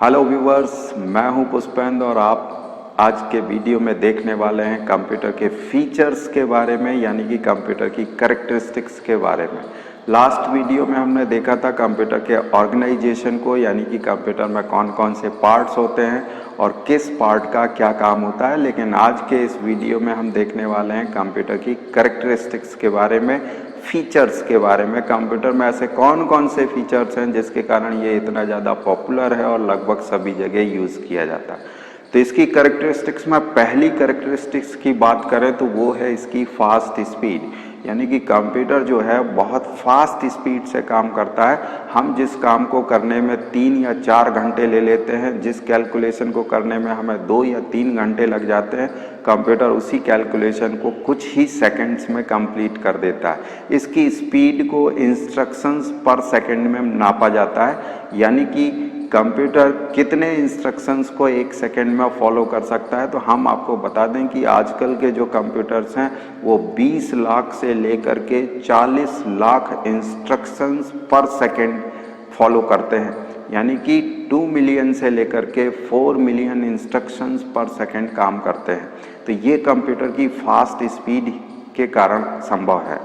Hello viewers, मैं हूं पुष्पेंद्र और आप आज के वीडियो में देखने वाले हैं कंप्यूटर के फीचर्स के बारे में, यानी कि कंप्यूटर की कैरेक्टरिस्टिक्स के बारे में। लास्ट वीडियो में हमने देखा था कंप्यूटर के ऑर्गेनाइजेशन को, यानी कि कंप्यूटर में कौन कौन से पार्ट्स होते हैं और किस पार्ट का क्या काम होता है। लेकिन आज के इस वीडियो में हम देखने वाले हैं कंप्यूटर की कैरेक्टरिस्टिक्स के बारे में, फीचर्स के बारे में। कंप्यूटर में ऐसे कौन कौन से फीचर्स हैं जिसके कारण ये इतना ज़्यादा पॉपुलर है और लगभग सभी जगह यूज़ किया जाता है। तो इसकी कैरेक्टरिस्टिक्स में पहली कैरेक्टरिस्टिक्स की बात करें तो वो है इसकी फास्ट स्पीड, यानी कि कंप्यूटर जो है बहुत फास्ट स्पीड से काम करता है। हम जिस काम को करने में 3 या 4 घंटे ले लेते हैं, जिस कैलकुलेशन को करने में हमें 2 या 3 घंटे लग जाते हैं, कंप्यूटर उसी कैलकुलेशन को कुछ ही सेकंड्स में कंप्लीट कर देता है। इसकी स्पीड को इंस्ट्रक्शंस पर सेकंड में नापा जाता है, यानी कि कंप्यूटर कितने इंस्ट्रक्शंस को 1 सेकंड में फॉलो कर सकता है। तो हम आपको बता दें कि आजकल के जो कंप्यूटर्स हैं वो 20 लाख से लेकर के 40 लाख इंस्ट्रक्शंस पर सेकंड फॉलो करते हैं, यानी कि 2 मिलियन से लेकर के 4 मिलियन इंस्ट्रक्शंस पर सेकंड काम करते हैं। तो ये कंप्यूटर की फास्ट स्पीड के कारण संभव है।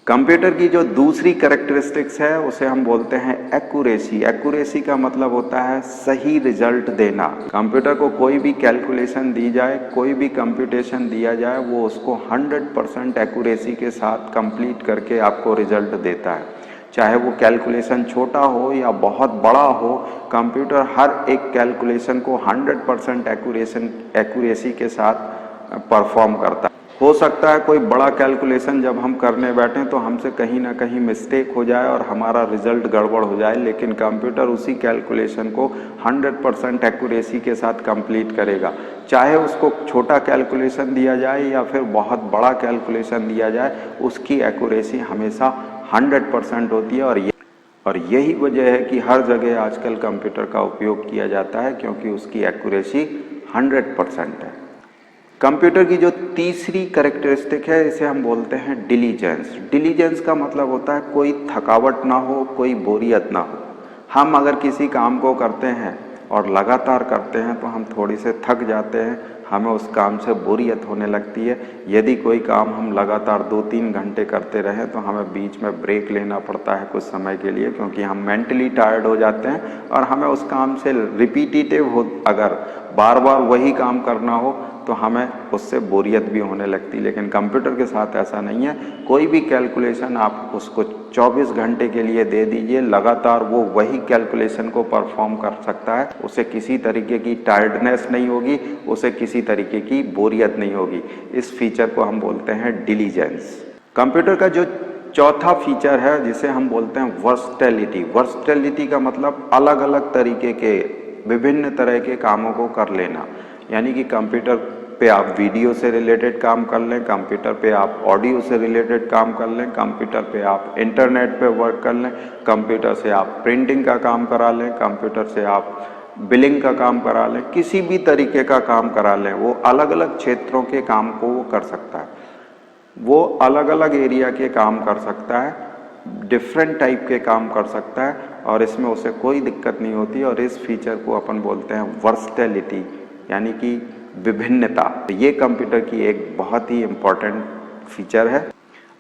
कंप्यूटर की जो दूसरी कैरेक्टरिस्टिक्स है उसे हम बोलते हैं एक्यूरेसी। एक्यूरेसी का मतलब होता है सही रिजल्ट देना। कंप्यूटर को कोई भी कैलकुलेशन दी जाए, कोई भी कंप्यूटेशन दिया जाए, वो उसको 100% एक्यूरेसी के साथ कंप्लीट करके आपको रिजल्ट देता है। चाहे वो कैलकुलेशन छोटा हो या बहुत बड़ा हो, कंप्यूटर हर एक कैलकुलेशन को 100% एक्यूरेसी के साथ परफॉर्म करता है। हो सकता है कोई बड़ा कैलकुलेशन जब हम करने बैठें तो हमसे कहीं ना कहीं मिस्टेक हो जाए और हमारा रिजल्ट गड़बड़ हो जाए, लेकिन कंप्यूटर उसी कैलकुलेशन को 100% एक्यूरेसी के साथ कंप्लीट करेगा। चाहे उसको छोटा कैलकुलेशन दिया जाए या फिर बहुत बड़ा कैलकुलेशन दिया जाए, उसकी एक्यूरेसी हमेशा 100% होती है। और यही वजह है कि हर जगह आजकल कंप्यूटर का उपयोग किया जाता है, क्योंकि उसकी एक्यूरेसी 100% है। कंप्यूटर की जो तीसरी कैरेक्टरिस्टिक है इसे हम बोलते हैं डिलीजेंस। डिलीजेंस का मतलब होता है कोई थकावट ना हो, कोई बोरियत ना हो। हम अगर किसी काम को करते हैं और लगातार करते हैं तो हम थोड़ी से थक जाते हैं, हमें उस काम से बोरियत होने लगती है। यदि कोई काम हम लगातार 2-3 घंटे करते रहें तो हमें बीच में ब्रेक लेना पड़ता है कुछ समय के लिए, क्योंकि हम मेंटली टायर्ड हो जाते हैं और हमें उस काम से रिपीटेटिव हो, अगर बार बार वही काम करना हो तो हमें उससे बोरियत भी होने लगती है। लेकिन कंप्यूटर के साथ ऐसा नहीं है। कोई भी कैलकुलेशन आप उसको 24 घंटे के लिए दे दीजिए, लगातार वो वही कैलकुलेशन को परफॉर्म कर सकता है। उसे किसी तरीके की टायर्डनेस नहीं होगी, उसे किसी तरीके की बोरियत नहीं होगी। इस फीचर को हम बोलते हैं डिलीजेंस। कंप्यूटर का जो चौथा फीचर है जिसे हम बोलते हैं वर्सटैलिटी। वर्सटैलिटी का मतलब अलग अलग तरीके के, विभिन्न तरह के कामों को कर लेना, यानी कि कंप्यूटर पे आप वीडियो से रिलेटेड काम कर लें, कंप्यूटर पे आप ऑडियो से रिलेटेड काम कर लें, कंप्यूटर पे आप इंटरनेट पे वर्क कर लें, कंप्यूटर से आप प्रिंटिंग का काम करा लें, कंप्यूटर से आप बिलिंग का काम करा लें, किसी भी तरीके का काम करा लें। वो अलग अलग क्षेत्रों के काम को वो कर सकता है, वो अलग अलग एरिया के काम कर सकता है, डिफरेंट टाइप के काम कर सकता है और इसमें उसे कोई दिक्कत नहीं होती। और इस फीचर को अपन बोलते हैं वर्सटैलिटी, यानी कि विभिन्नता। ये कंप्यूटर की एक बहुत ही इम्पॉर्टेंट फीचर है।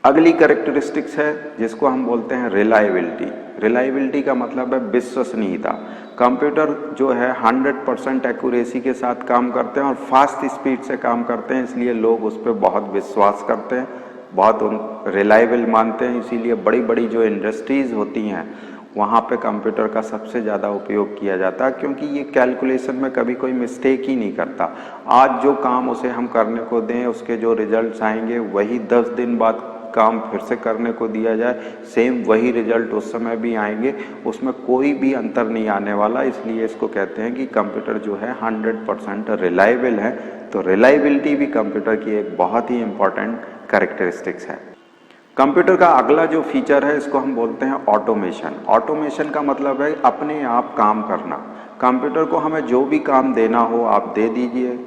अगली कैरेक्टरिस्टिक्स है जिसको हम बोलते हैं रिलायबिलिटी। रिलायबिलिटी का मतलब है विश्वसनीयता। कंप्यूटर जो है 100% एक्यूरेसी के साथ काम करते हैं और फास्ट स्पीड से काम करते हैं, इसलिए लोग उस पर बहुत विश्वास करते हैं, बहुत रिलायबल मानते हैं। इसीलिए बड़ी बड़ी जो इंडस्ट्रीज़ होती हैं वहाँ पे कंप्यूटर का सबसे ज़्यादा उपयोग किया जाता है, क्योंकि ये कैलकुलेशन में कभी कोई मिस्टेक ही नहीं करता। आज जो काम उसे हम करने को दें, उसके जो रिजल्ट्स आएंगे वही 10 दिन बाद काम फिर से करने को दिया जाए, सेम वही रिजल्ट उस समय भी आएंगे, उसमें कोई भी अंतर नहीं आने वाला। इसलिए इसको कहते हैं कि कंप्यूटर जो है 100% रिलायबल है। तो रिलायबिलिटी भी कंप्यूटर की एक बहुत ही इम्पॉर्टेंट कैरेक्टरिस्टिक्स है। कंप्यूटर का अगला जो फीचर है इसको हम बोलते हैं ऑटोमेशन। ऑटोमेशन का मतलब है अपने आप काम करना। कंप्यूटर को हमें जो भी काम देना हो आप दे दीजिए,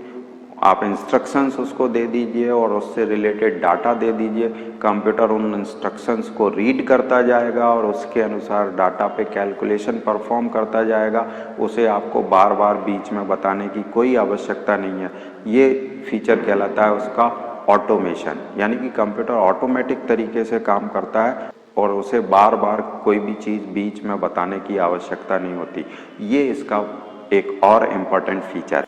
आप इंस्ट्रक्शंस उसको दे दीजिए और उससे रिलेटेड डाटा दे दीजिए, कंप्यूटर उन इंस्ट्रक्शंस को रीड करता जाएगा और उसके अनुसार डाटा पे कैलकुलेशन परफॉर्म करता जाएगा। उसे आपको बार बार बीच में बताने की कोई आवश्यकता नहीं है। ये फीचर कहलाता है उसका ऑटोमेशन, यानी कि कंप्यूटर ऑटोमेटिक तरीके से काम करता है और उसे बार बार कोई भी चीज़ बीच में बताने की आवश्यकता नहीं होती। ये इसका एक और इम्पॉर्टेंट फीचर है।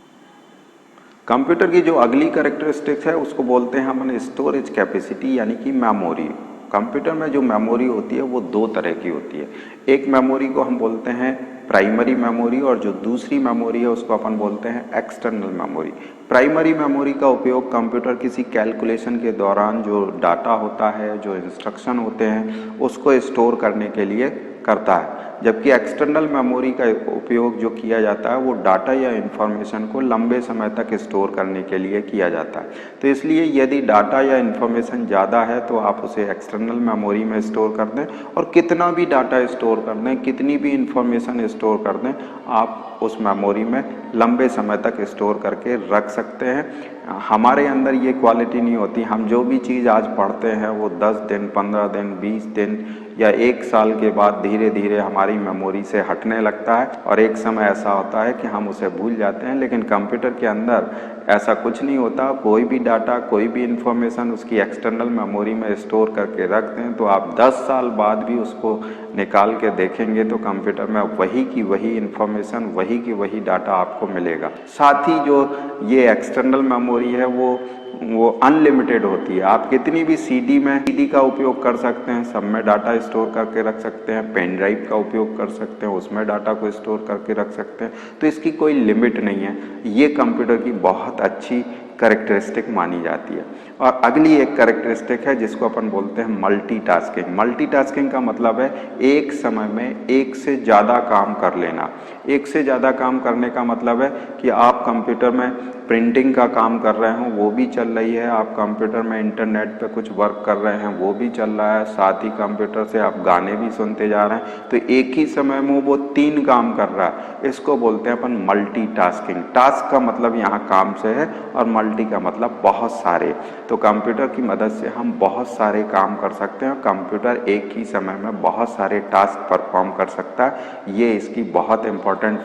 कंप्यूटर की जो अगली कैरेक्टरिस्टिक्स है उसको बोलते हैं अपन स्टोरेज कैपेसिटी, यानी कि मेमोरी। कंप्यूटर में जो मेमोरी होती है वो दो तरह की होती है। एक मेमोरी को हम बोलते हैं प्राइमरी मेमोरी और जो दूसरी मेमोरी है उसको अपन बोलते हैं एक्सटर्नल मेमोरी। प्राइमरी मेमोरी का उपयोग कंप्यूटर किसी कैलकुलेशन के दौरान जो डाटा होता है, जो इंस्ट्रक्शन होते हैं, उसको स्टोर करने के लिए करता है, जबकि एक्सटर्नल मेमोरी का उपयोग जो किया जाता है वो डाटा या इंफॉर्मेशन को लंबे समय तक स्टोर करने के लिए किया जाता है। तो इसलिए यदि डाटा या इंफॉर्मेशन ज़्यादा है तो आप उसे एक्सटर्नल मेमोरी में स्टोर कर दें, और कितना भी डाटा स्टोर कर दें, कितनी भी इंफॉर्मेशन स्टोर कर दें, आप उस मेमोरी में लंबे समय तक स्टोर करके रख सकते हैं। हमारे अंदर ये क्वालिटी नहीं होती। हम जो भी चीज़ आज पढ़ते हैं वो 10 दिन, 15 दिन, 20 दिन या 1 साल के बाद धीरे धीरे हमारी मेमोरी से हटने लगता है और एक समय ऐसा होता है कि हम उसे भूल जाते हैं। लेकिन कंप्यूटर के अंदर ऐसा कुछ नहीं होता। कोई भी डाटा, कोई भी इंफॉर्मेशन उसकी एक्सटर्नल मेमोरी में स्टोर करके रख दें तो आप 10 साल बाद भी उसको निकाल के देखेंगे तो कंप्यूटर में वही की वही इंफॉर्मेशन, वही की वही डाटा आपको मिलेगा। साथ ही जो ये एक्सटर्नल मेमोरी है वो अनलिमिटेड होती है। आप कितनी भी सीडी का उपयोग कर सकते हैं, सब में डाटा स्टोर करके रख सकते हैं। पेन ड्राइव का उपयोग कर सकते हैं, उसमें डाटा को स्टोर करके रख सकते हैं। तो इसकी कोई लिमिट नहीं है। ये कंप्यूटर की बहुत अच्छी कैरेक्टरिस्टिक मानी जाती है। और अगली एक कैरेक्टरिस्टिक है जिसको अपन बोलते हैं मल्टीटास्किंग। मल्टीटास्किंग का मतलब है एक समय में एक से ज़्यादा काम कर लेना। एक से ज़्यादा काम करने का मतलब है कि आप कंप्यूटर में प्रिंटिंग का काम कर रहे हो वो भी चल रही है, आप कंप्यूटर में इंटरनेट पे कुछ वर्क कर रहे हैं वो भी चल रहा है, साथ ही कंप्यूटर से आप गाने भी सुनते जा रहे हैं। तो एक ही समय में वो 3 काम कर रहा है। इसको बोलते हैं अपन मल्टीटास्किंग। टास्क का मतलब यहाँ काम से है और मल्टी का मतलब बहुत सारे। तो कंप्यूटर की मदद से हम बहुत सारे काम कर सकते हैं। कंप्यूटर एक ही समय में बहुत सारे टास्क परफॉर्म कर सकता है। ये इसकी बहुत इम्पोर्टेंट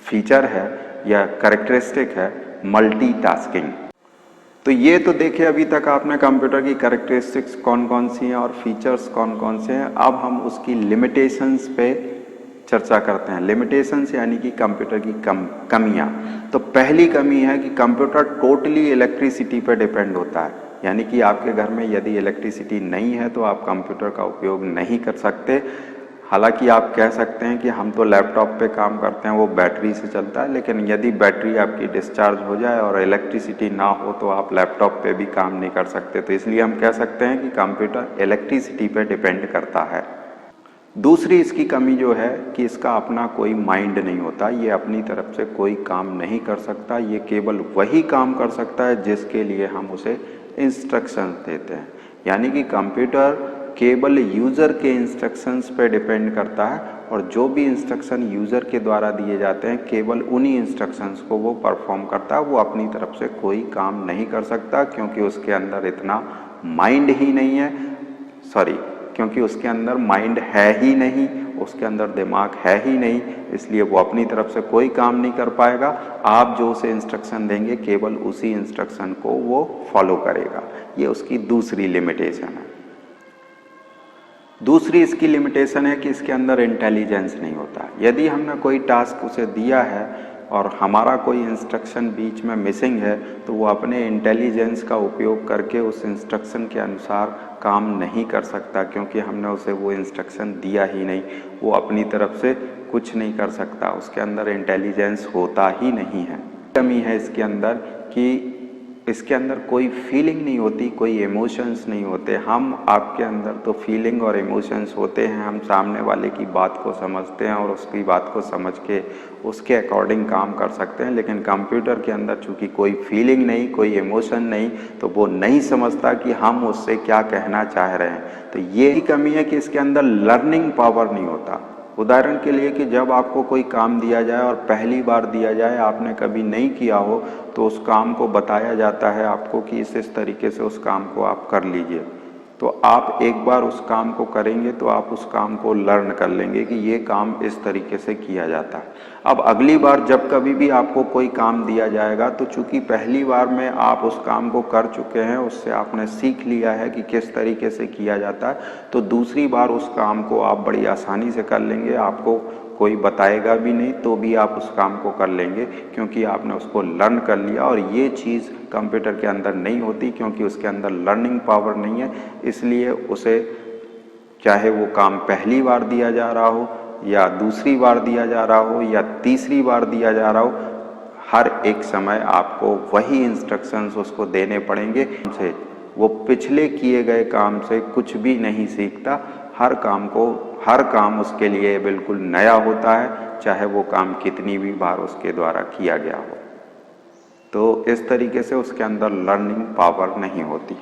फीचर है या कैरेक्टरिस्टिक है, मल्टीटास्किंग। तो ये तो देखे अभी तक आपने कंप्यूटर की कैरेक्टरिस्टिक्स कौन कौन सी हैं और फीचर्स कौन कौन से हैं। अब हम उसकी लिमिटेशंस पे चर्चा करते हैं। लिमिटेशंस यानी कि कंप्यूटर की कमियां। तो पहली कमी है कि कंप्यूटर टोटली इलेक्ट्रिसिटी पर डिपेंड होता है, यानी कि आपके घर में यदि इलेक्ट्रिसिटी नहीं है तो आप कंप्यूटर का उपयोग नहीं कर सकते। हालांकि आप कह सकते हैं कि हम तो लैपटॉप पे काम करते हैं, वो बैटरी से चलता है, लेकिन यदि बैटरी आपकी डिस्चार्ज हो जाए और इलेक्ट्रिसिटी ना हो तो आप लैपटॉप पे भी काम नहीं कर सकते। तो इसलिए हम कह सकते हैं कि कंप्यूटर इलेक्ट्रिसिटी पे डिपेंड करता है। दूसरी इसकी कमी जो है कि इसका अपना कोई माइंड नहीं होता। ये अपनी तरफ से कोई काम नहीं कर सकता। ये केवल वही काम कर सकता है जिसके लिए हम उसे इंस्ट्रक्शंस देते हैं। यानी कि कंप्यूटर केवल यूज़र के इंस्ट्रक्शंस पे डिपेंड करता है और जो भी इंस्ट्रक्शन यूज़र के द्वारा दिए जाते हैं केवल उन्हीं इंस्ट्रक्शंस को वो परफॉर्म करता है। वो अपनी तरफ से कोई काम नहीं कर सकता क्योंकि उसके अंदर इतना माइंड ही नहीं है। क्योंकि उसके अंदर माइंड है ही नहीं, उसके अंदर दिमाग है ही नहीं, इसलिए वो अपनी तरफ से कोई काम नहीं कर पाएगा। आप जो उसे इंस्ट्रक्शन देंगे केवल उसी इंस्ट्रक्शन को वो फॉलो करेगा। ये उसकी दूसरी लिमिटेशन है। दूसरी इसकी लिमिटेशन है कि इसके अंदर इंटेलिजेंस नहीं होता। यदि हमने कोई टास्क उसे दिया है और हमारा कोई इंस्ट्रक्शन बीच में मिसिंग है तो वो अपने इंटेलिजेंस का उपयोग करके उस इंस्ट्रक्शन के अनुसार काम नहीं कर सकता, क्योंकि हमने उसे वो इंस्ट्रक्शन दिया ही नहीं। वो अपनी तरफ से कुछ नहीं कर सकता, उसके अंदर इंटेलिजेंस होता ही नहीं है। कमी है इसके अंदर कि इसके अंदर कोई फीलिंग नहीं होती, कोई इमोशंस नहीं होते। हम आपके अंदर तो फीलिंग और इमोशंस होते हैं। हम सामने वाले की बात को समझते हैं और उसकी बात को समझ के उसके अकॉर्डिंग काम कर सकते हैं। लेकिन कंप्यूटर के अंदर चूँकि कोई फीलिंग नहीं, कोई इमोशन नहीं, तो वो नहीं समझता कि हम उससे क्या कहना चाह रहे हैं। तो ये ही कमी है कि इसके अंदर लर्निंग पावर नहीं होता। उदाहरण के लिए कि जब आपको कोई काम दिया जाए और पहली बार दिया जाए, आपने कभी नहीं किया हो, तो उस काम को बताया जाता है आपको कि इस तरीके से उस काम को आप कर लीजिए। तो आप एक बार उस काम को करेंगे तो आप उस काम को लर्न कर लेंगे कि ये काम इस तरीके से किया जाता है। अब अगली बार जब कभी भी आपको कोई काम दिया जाएगा, तो चूंकि पहली बार में आप उस काम को कर चुके हैं, उससे आपने सीख लिया है कि किस तरीके से किया जाता है, तो दूसरी बार उस काम को आप बड़ी आसानी से कर लेंगे। आपको कोई बताएगा भी नहीं तो भी आप उस काम को कर लेंगे, क्योंकि आपने उसको लर्न कर लिया। और ये चीज़ कंप्यूटर के अंदर नहीं होती, क्योंकि उसके अंदर लर्निंग पावर नहीं है। इसलिए उसे चाहे वो काम पहली बार दिया जा रहा हो या दूसरी बार दिया जा रहा हो या तीसरी बार दिया जा रहा हो, हर एक समय आपको वही इंस्ट्रक्शंस उसको देने पड़ेंगे। से वो पिछले किए गए काम से कुछ भी नहीं सीखता। हर काम उसके लिए बिल्कुल नया होता है, चाहे वो काम कितनी भी बार उसके द्वारा किया गया हो। तो इस तरीके से उसके अंदर लर्निंग पावर नहीं होती।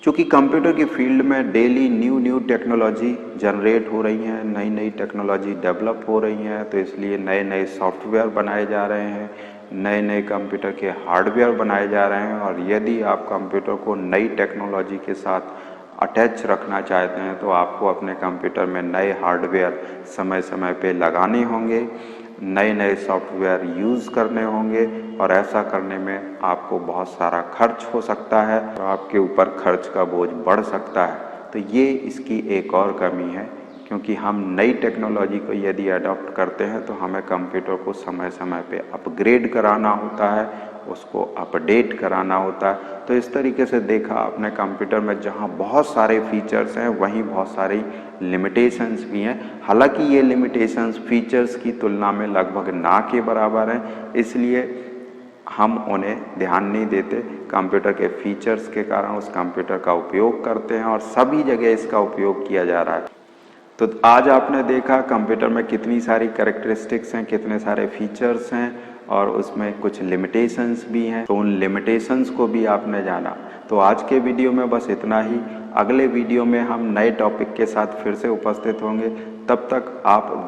चूँकि कंप्यूटर की फील्ड में डेली न्यू टेक्नोलॉजी जनरेट हो रही हैं, नई नई टेक्नोलॉजी डेवलप हो रही हैं, तो इसलिए नए नए सॉफ्टवेयर बनाए जा रहे हैं, नए नए कंप्यूटर के हार्डवेयर बनाए जा रहे हैं। और यदि आप कंप्यूटर को नई टेक्नोलॉजी के साथ अटैच रखना चाहते हैं, तो आपको अपने कंप्यूटर में नए हार्डवेयर समय समय पे लगाने होंगे, नए नए सॉफ्टवेयर यूज़ करने होंगे। और ऐसा करने में आपको बहुत सारा खर्च हो सकता है और आपके ऊपर खर्च का बोझ बढ़ सकता है। तो ये इसकी एक और कमी है, क्योंकि हम नई टेक्नोलॉजी को यदि अडॉप्ट करते हैं तो हमें कंप्यूटर को समय समय पे अपग्रेड कराना होता है, उसको अपडेट कराना होता है। तो इस तरीके से देखा आपने कंप्यूटर में जहाँ बहुत सारे फीचर्स हैं, वहीं बहुत सारी लिमिटेशंस भी हैं। हालांकि ये लिमिटेशंस फीचर्स की तुलना में लगभग ना के बराबर हैं, इसलिए हम उन्हें ध्यान नहीं देते। कंप्यूटर के फीचर्स के कारण उस कंप्यूटर का उपयोग करते हैं और सभी जगह इसका उपयोग किया जा रहा है। तो आज आपने देखा कंप्यूटर में कितनी सारी कैरेक्टरिस्टिक्स हैं, कितने सारे फीचर्स हैं और उसमें कुछ लिमिटेशंस भी हैं। तो उन लिमिटेशंस को भी आपने जाना। तो आज के वीडियो में बस इतना ही। अगले वीडियो में हम नए टॉपिक के साथ फिर से उपस्थित होंगे। तब तक आप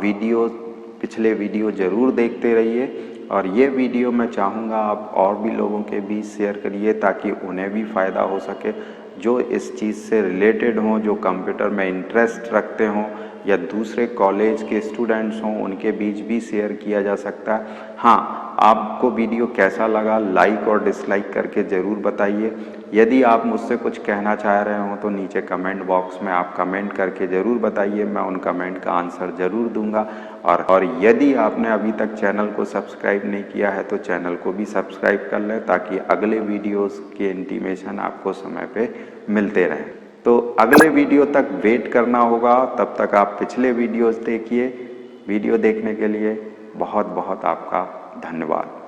पिछले वीडियो ज़रूर देखते रहिए। और ये वीडियो मैं चाहूँगा आप और भी लोगों के बीच शेयर करिए, ताकि उन्हें भी फ़ायदा हो सके, जो इस चीज़ से रिलेटेड हों, जो कंप्यूटर में इंटरेस्ट रखते हों या दूसरे कॉलेज के स्टूडेंट्स हों, उनके बीच भी शेयर किया जा सकता है। हाँ, आपको वीडियो कैसा लगा लाइक और डिसलाइक करके ज़रूर बताइए। यदि आप मुझसे कुछ कहना चाह रहे हो तो नीचे कमेंट बॉक्स में आप कमेंट करके ज़रूर बताइए, मैं उन कमेंट का आंसर ज़रूर दूंगा। और यदि आपने अभी तक चैनल को सब्सक्राइब नहीं किया है तो चैनल को भी सब्सक्राइब कर लें, ताकि अगले वीडियोज़ के इंटीमेशन आपको समय पर मिलते रहें। तो अगले वीडियो तक वेट करना होगा, तब तक आप पिछले वीडियोस देखिए। वीडियो देखने के लिए बहुत बहुत आपका धन्यवाद।